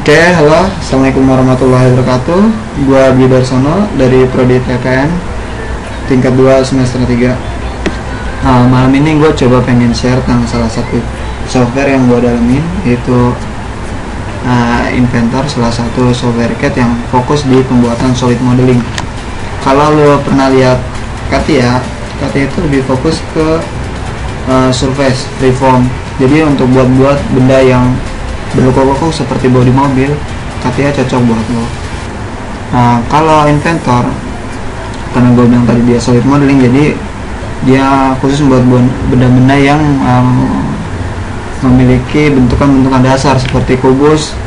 Oke, halo, assalamualaikum warahmatullahi wabarakatuh. Gua Budi Darsono dari Prodi TPN tingkat 2 semester 3. Malam ini gue coba pengen share tentang salah satu software yang gue dalamin, yaitu Inventor, salah satu software CAD yang fokus di pembuatan solid modeling. Kalau lo pernah lihat CATIA itu lebih fokus ke surface, freeform. Jadi untuk buat benda yang berlokok-lokok seperti bodi mobil, CATIA cocok buat lo. Kalau Inventor, karena gue bilang tadi dia solid modeling, jadi dia khusus buat benda-benda yang memiliki bentukan-bentukan dasar seperti kubus,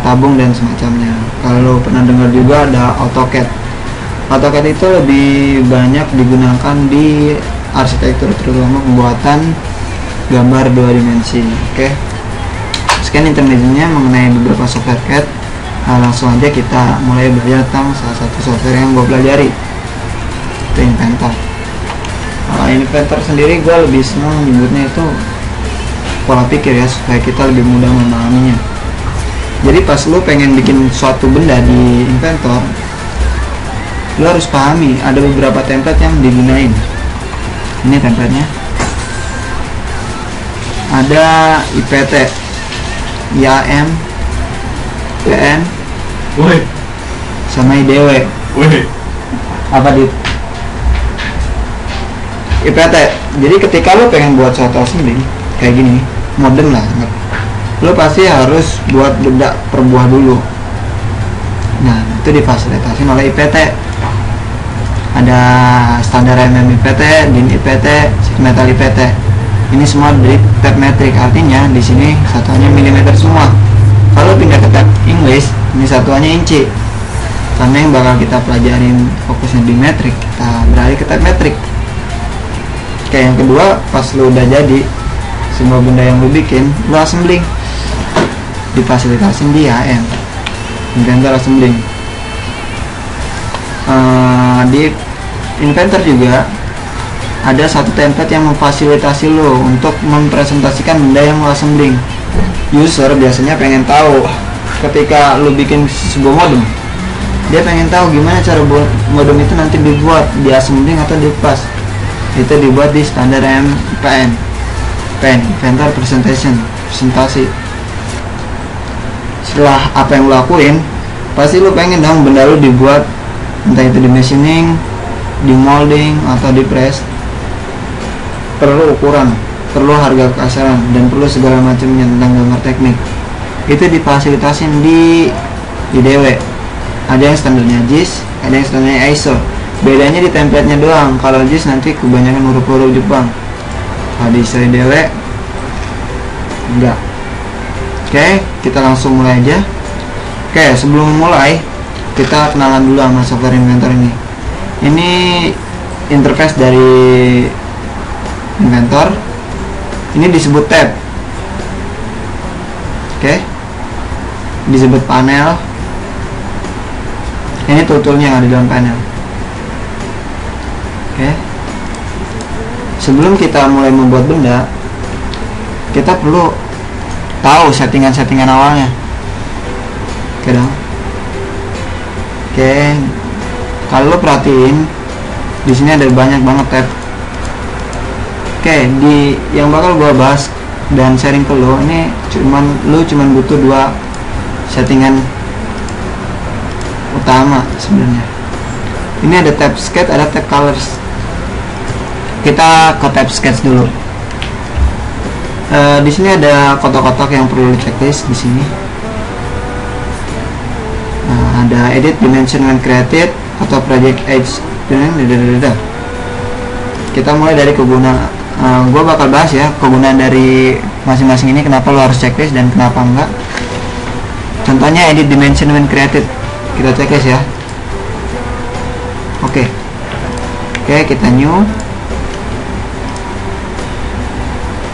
tabung dan semacamnya. Kalau pernah dengar juga ada AutoCAD. AutoCAD itu lebih banyak digunakan di arsitektur, terutama pembuatan gambar 2 dimensi. Oke. Sekian intermezzonya mengenai beberapa software CAD. Langsung aja kita mulai belajar tentang salah satu software yang gue pelajari, itu Inventor. Inventor sendiri gue lebih senang menyebutnya itu pola pikir ya, supaya kita lebih mudah memahaminya. Jadi pas lo pengen bikin suatu benda di Inventor, lo harus pahami ada beberapa template yang digunain. Ini templatenya, ada IPT, IAM, PN, sama IDW. Apa di IPT? Jadi ketika lo pengen buat suatu assembly kayak gini, modern lah, lo pasti harus buat benda per buah dulu. Nah, itu difasilitasi oleh IPT. Ada standar IPT, DIN IPT, sheet metal IPT. Ini semua dari tab metrik, artinya di sini satuannya milimeter semua. Kalau pindah ke tab English, ini satuannya inci. Karena yang bakal kita pelajarin fokusnya di metrik, kita beralih ke tab metrik. Oke, yang kedua, pas lo udah jadi semua benda yang lo bikin, lo assembling, difasilitasin di AM, Inventor Assembling. Di Inventor juga ada satu template yang memfasilitasi lo untuk mempresentasikan benda yang lo assembling. User biasanya pengen tahu ketika lo bikin sebuah modem, dia pengen tahu gimana cara modem itu nanti dibuat, di assembling atau dipas. Itu dibuat di standar PN, Inventor Presentation, presentasi. Setelah apa yang lo lakuin, pasti lo pengen dong benda lo dibuat, entah itu di machining, di molding, atau di press. Perlu ukuran, perlu harga kasaran, dan perlu segala macamnya tentang gambar teknik. Itu difasilitasin di IDW. Ada yang standarnya JIS, ada yang standarnya ISO. Bedanya di templatenya doang. Kalau JIS nanti kebanyakan huruf-huruf Jepang. Kalau di ISO IDW enggak. Oke, kita langsung mulai aja. Oke, sebelum mulai kita kenalan dulu sama software Inventor ini. Ini interface dari Inventor. Ini disebut tab. Oke. Disebut panel. Ini toolnya yang ada di dalam panel. Oke. Sebelum kita mulai membuat benda, kita perlu tahu settingan-settingan awalnya. Oke dong. Oke. Kalau lo perhatiin, di sini ada banyak banget tab. Oke, di yang bakal gua bahas dan sharing ke lo ini cuman butuh 2 settingan utama sebenarnya. Ini ada tab sketch, ada tab colors. Kita ke tab sketch dulu. Di sini ada kotak-kotak yang perlu di checklist di sini. Ada edit, dimension when created, atau project edge. Kita mulai dari kegunaan. Gue bakal bahas ya kegunaan dari masing-masing ini, kenapa lo harus checklist dan kenapa enggak. Contohnya edit dimension when created, kita checklist ya. Oke, kita new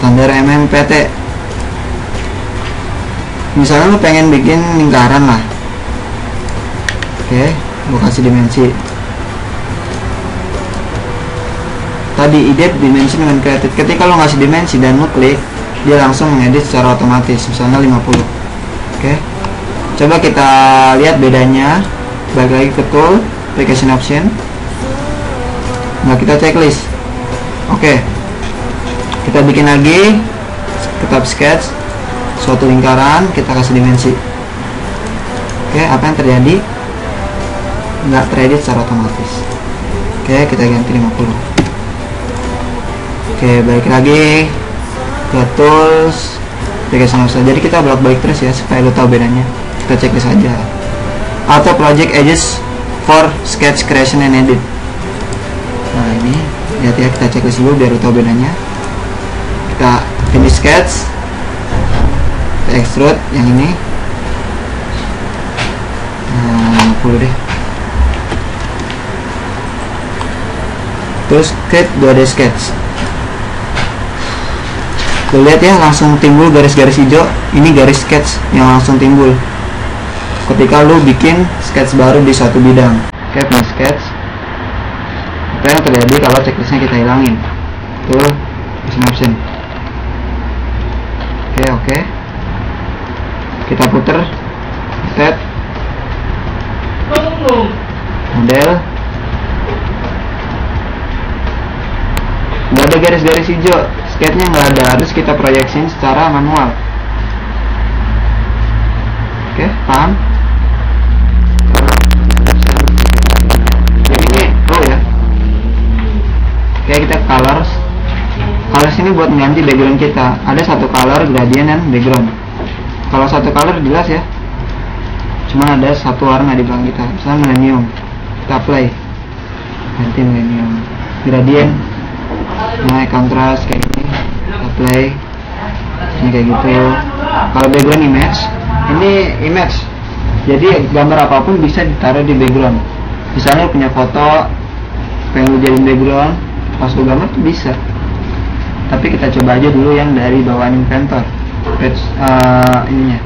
standar MMPT. Misalnya lo pengen bikin lingkaran lah. Oke, gue kasih dimensi. Tadi edit dimension when created, ketika lo ngasih dimensi dan lo klik, dia langsung mengedit secara otomatis, misalnya 50. Oke. Coba kita lihat bedanya. Balik lagi ke tool, application option. Nah, kita checklist. Oke, kita bikin lagi, tetap sketch suatu lingkaran, kita kasih dimensi. Oke, apa yang terjadi? Nggak teredit secara otomatis. Oke, kita ganti 50. Oke, balik lagi ke tools, application option. Jadi kita bolak-balik terus ya, supaya lo tahu bedanya. Kita checklist aja. Auto project edges for sketch creation and edit. Nah, ini lihat ya, kita checklist dulu biar tahu bedanya. Kita finish sketch, kita extrude yang ini. Nah, 50 deh. Terus create 2D sketch. Tuh, lihat ya, langsung timbul garis-garis hijau. Ini garis sketch yang langsung timbul ketika lu bikin sketch baru di suatu bidang. Oke, finish sketch. Apa yang terjadi kalau checklistnya kita hilangin? Tuh, option. Oke. Kita puter, tab, model. Nggak ada garis-garis hijau, sketchnya nggak ada, harus kita proyeksiin secara manual. Oke, paham? Jadi ini pro ya. Oke, kita colors. Colors ini buat mengganti background kita. Ada satu color, gradient, dan background. Kalau satu color jelas ya, cuman ada satu warna di belakang kita. Misalnya millennium, kita apply, ganti millennium. Gradient, naik kontras kayak gini, apply, ini kayak gitu. Kalau background image, ini image, jadi gambar apapun bisa ditaruh di background. Misalnya punya foto, pengen jadiin background, pas lu gambar tuh bisa. Tapi kita coba aja dulu yang dari bawaan Inventor, page ininya,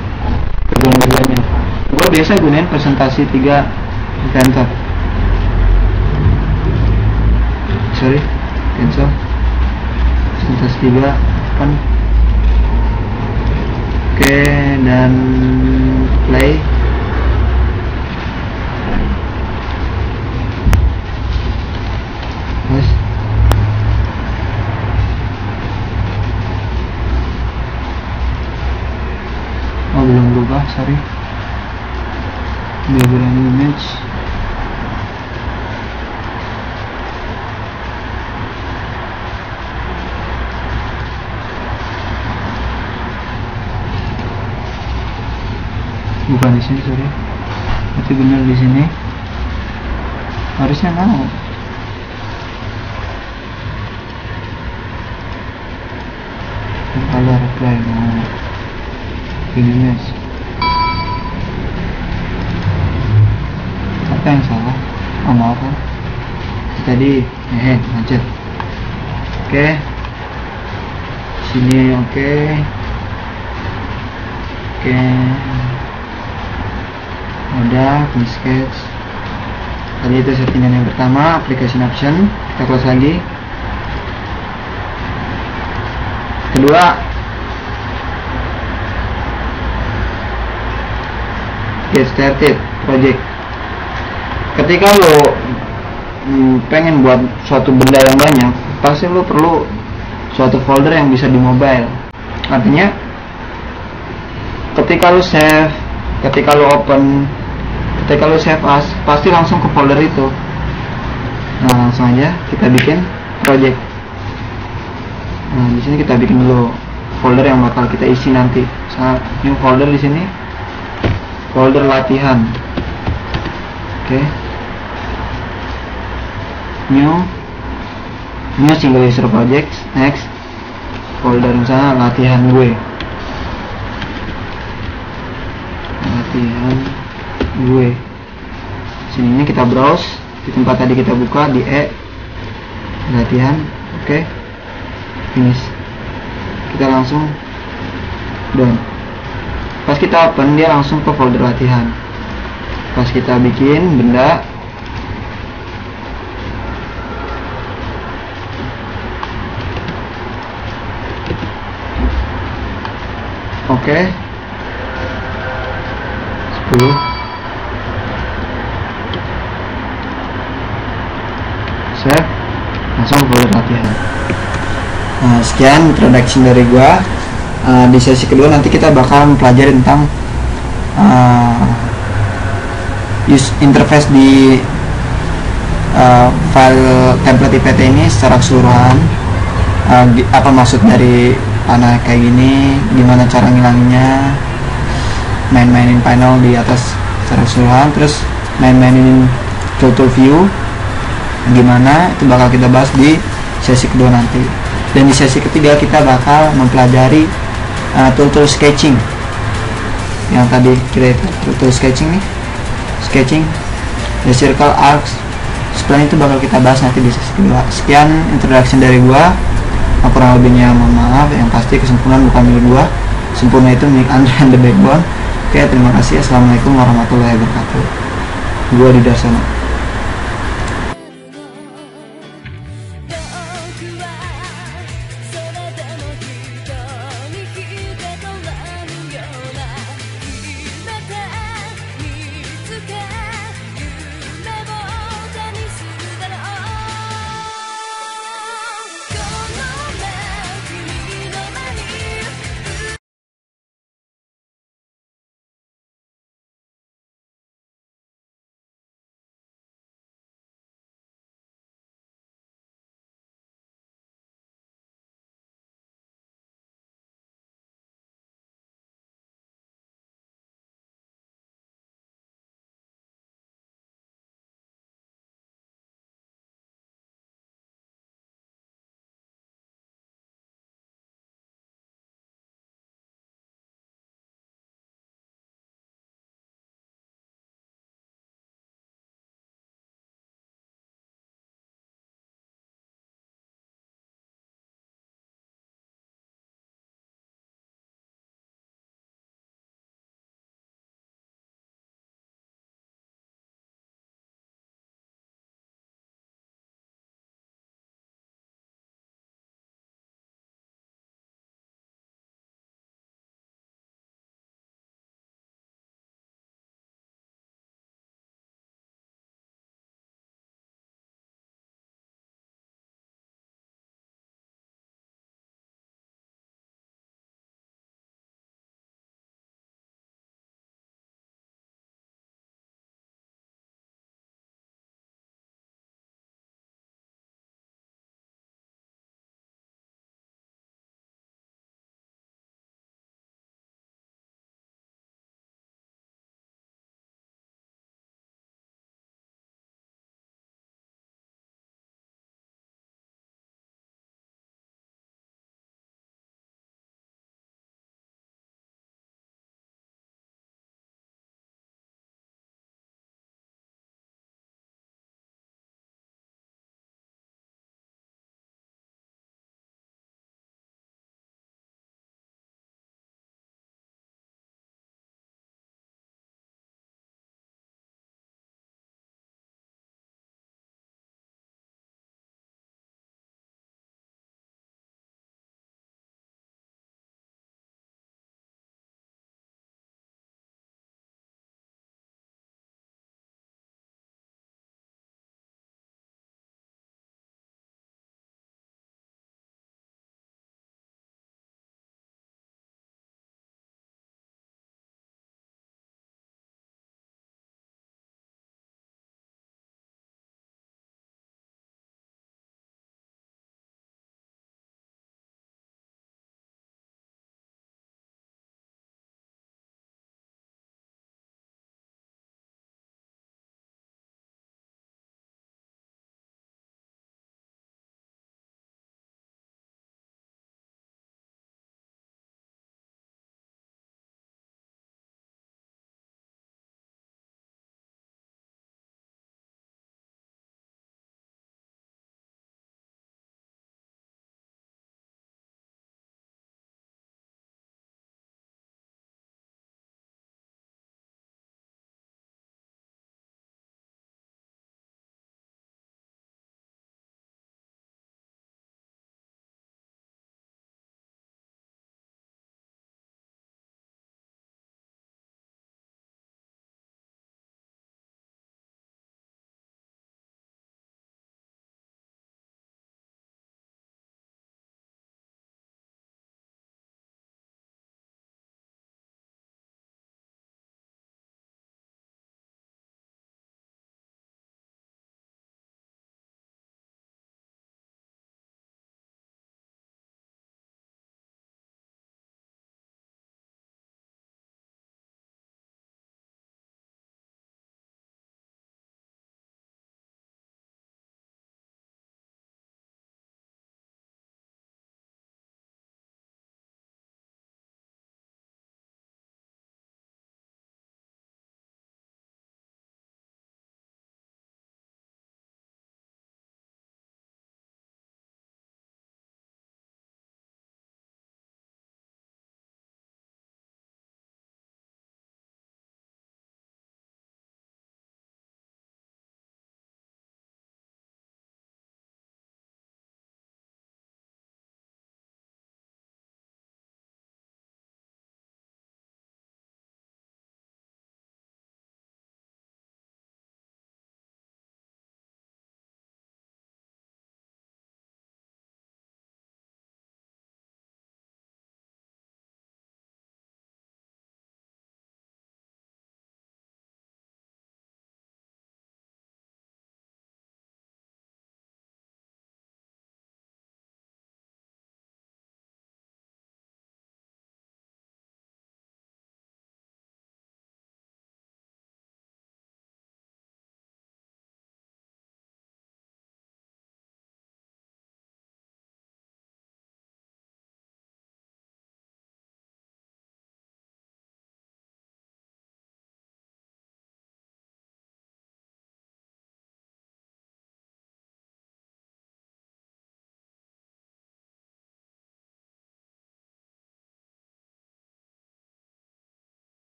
background-nya. Gue biasa gunain presentasi 3 Inventor. Sorry, cancel. Presentasi 3 kan. Oke, dan play. Terus belum berubah, sorry. Background image. Bukan di sini, sorry. Tapi benar di sini. Harusnya mau. Color apply mau. Image. Apa yang salah? Oh, maaf kan? Tadi macet. Oke. Sini oke. Oke. Udah, finish sketch. Tadi itu settingan yang pertama, application option. Kita close lagi. Kedua, get started project. Ketika lo pengen buat suatu benda yang banyak, pasti lo perlu suatu folder yang bisa di mobile. Artinya ketika lo save, ketika lo open, ketika lo save as, pasti langsung ke folder itu. Nah, langsung aja kita bikin project. Nah, di sini kita bikin dulu folder yang bakal kita isi nanti. Misalnya new folder di sini, folder latihan. Oke. New single user project. Next, folder misalnya latihan gue. Latihan gue. Sini kita browse di tempat tadi kita buka di latihan. Oke. Finish. Kita langsung done. Pas kita open, dia langsung ke folder latihan. Pas kita bikin benda, oke. dulu. Save, langsung ke folder latihan. Nah, sekian introduction dari gua. Di sesi kedua nanti kita bakal mempelajari tentang use interface di file template IPT ini secara keseluruhan. Apa maksud dari panah kayak gini, gimana cara ngilanginnya, main-mainin panel di atas secara keseluruhan, terus main-mainin tool view gimana, itu bakal kita bahas di sesi kedua nanti. Dan di sesi ketiga kita bakal mempelajari tool sketching yang tadi kita itu, tool sketching nih, sketching the circle arcs, setelah itu bakal kita bahas nanti di sesi kedua. Sekian introduction dari gua, kurang lebihnya mohon maaf, yang pasti kesempurnaan bukan milik gua, sempurna itu milik Andre and the Backbone. Oke, terima kasih. Assalamualaikum warahmatullahi wabarakatuh. Gua di Darsono.